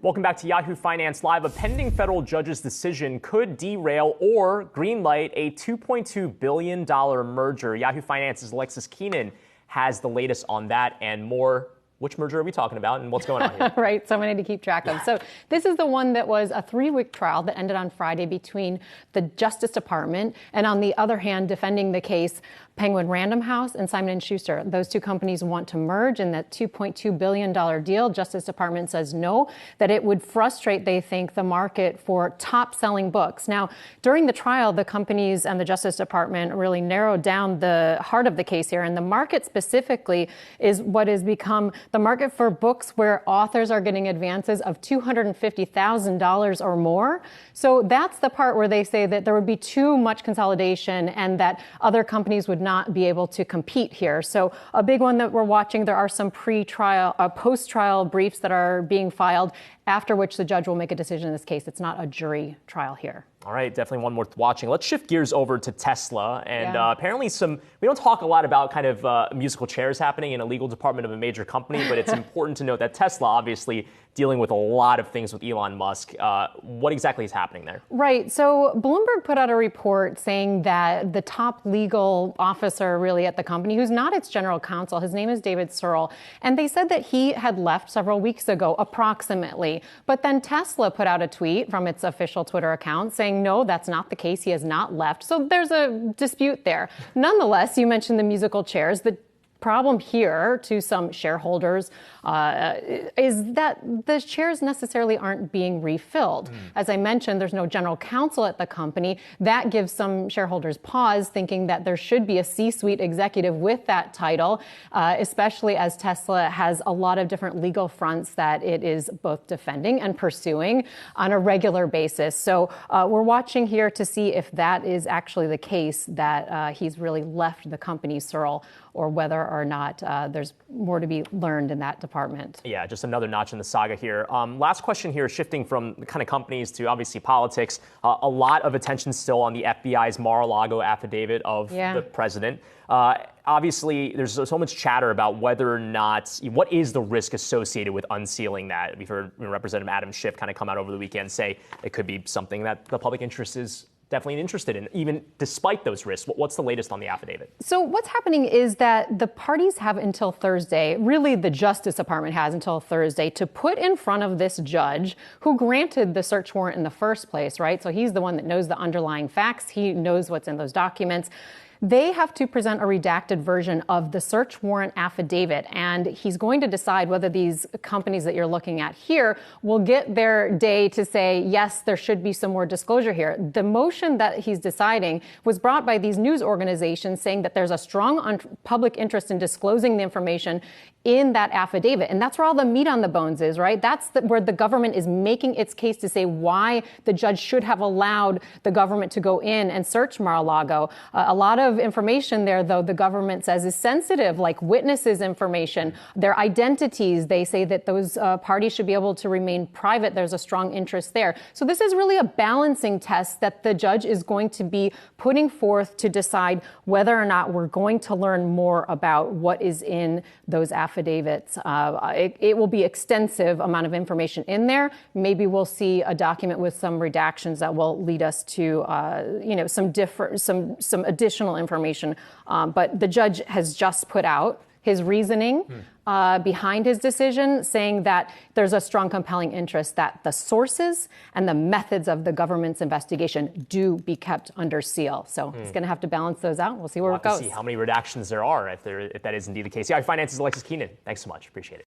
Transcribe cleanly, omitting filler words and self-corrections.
Welcome back to Yahoo Finance Live. A pending federal judge's decision could derail or greenlight a $2.2 billion merger. Yahoo Finance's Alexis Keenan has the latest on that and more. Which merger are we talking about and what's going on here? Right, so many to keep track of. So this is the one that was a 3-week trial that ended on Friday between the Justice Department and, on the other hand, defending the case, Penguin Random House and Simon & Schuster. Those two companies want to merge in that $2.2 billion deal. Justice Department says no, that it would frustrate, they think, the market for top-selling books. Now, during the trial, the companies and the Justice Department really narrowed down the heart of the case here, and the market specifically is what has become the market for books where authors are getting advances of $250,000 or more. So that's the part where they say that there would be too much consolidation and that other companies would not be able to compete here. So a big one that we're watching, there are some pre-trial, post-trial briefs that are being filed, after which the judge will make a decision in this case. It's not a jury trial here. All right, definitely one worth watching. Let's shift gears over to Tesla. And apparently we don't talk a lot about kind of musical chairs happening in a legal department of a major company, but it's important to note that Tesla obviously dealing with a lot of things with Elon Musk. What exactly is happening there? Right. So Bloomberg put out a report saying that the top legal officer really at the company, who's not its general counsel, his name is David Searle, and they said that he had left several weeks ago, approximately. But then Tesla put out a tweet from its official Twitter account saying, no, that's not the case. He has not left. So there's a dispute there. Nonetheless, you mentioned the musical chairs. The problem here to some shareholders is that the chairs necessarily aren't being refilled. As I mentioned, there's no general counsel at the company. That gives some shareholders pause, thinking that there should be a C-suite executive with that title, especially as Tesla has a lot of different legal fronts that it is both defending and pursuing on a regular basis. So we're watching here to see if that is actually the case, that he's really left the company, Searle, or whether or not there's more to be learned in that department. Yeah, just another notch in the saga here. Last question here, shifting from the kind of companies to obviously politics. A lot of attention still on the FBI's Mar-a-Lago affidavit of the president. Obviously, there's so much chatter about whether or not, what is the risk associated with unsealing that? We've heard Representative Adam Schiff kind of come out over the weekend say it could be something that the public interest is definitely interested in, even despite those risks. What's the latest on the affidavit? So what's happening is that the parties have until Thursday, really the Justice Department has until Thursday, to put in front of this judge who granted the search warrant in the first place, right? So he's the one that knows the underlying facts. He knows what's in those documents. They have to present a redacted version of the search warrant affidavit, and he's going to decide whether these companies that you're looking at here will get their day to say, yes, there should be some more disclosure here. The motion that he's deciding was brought by these news organizations saying that there's a strong public interest in disclosing the information in that affidavit. And that's where all the meat on the bones is, right? That's where the government is making its case to say why the judge should have allowed the government to go in and search Mar-a-Lago. A lot of information there, though, the government says is sensitive, like witnesses' information, their identities. They say that those parties should be able to remain private. There's a strong interest there. So this is really a balancing test that the judge is going to be putting forth to decide whether or not we're going to learn more about what is in those affidavits. It will be extensive amount of information in there. Maybe we'll see a document with some redactions that will lead us to, some additional information. But the judge has just put out his reasoning behind his decision, saying that there's a strong, compelling interest that the sources and the methods of the government's investigation do be kept under seal. So he's going to have to balance those out. We'll see where it goes. See how many redactions there are if that is indeed the case. Yeah, Finance's Alexis Keenan. Thanks so much. Appreciate it.